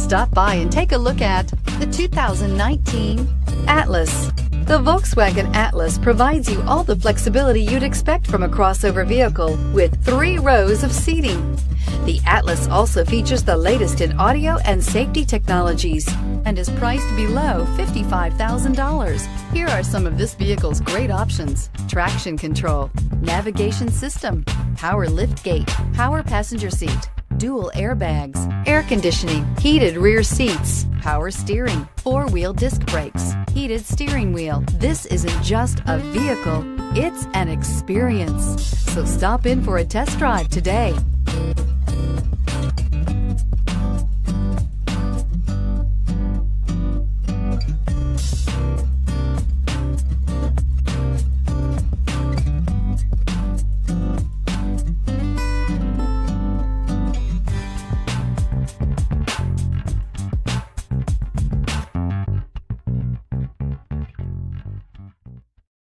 Stop by and take a look at the 2019 Atlas. The Volkswagen Atlas provides you all the flexibility you'd expect from a crossover vehicle with 3 rows of seating. The Atlas also features the latest in audio and safety technologies and is priced below $55,000. Here are some of this vehicle's great options: traction control, navigation system, power liftgate, power passenger seat, dual airbags, air conditioning, heated rear seats, power steering, 4-wheel disc brakes, heated steering wheel. This isn't just a vehicle, it's an experience. So stop in for a test drive today.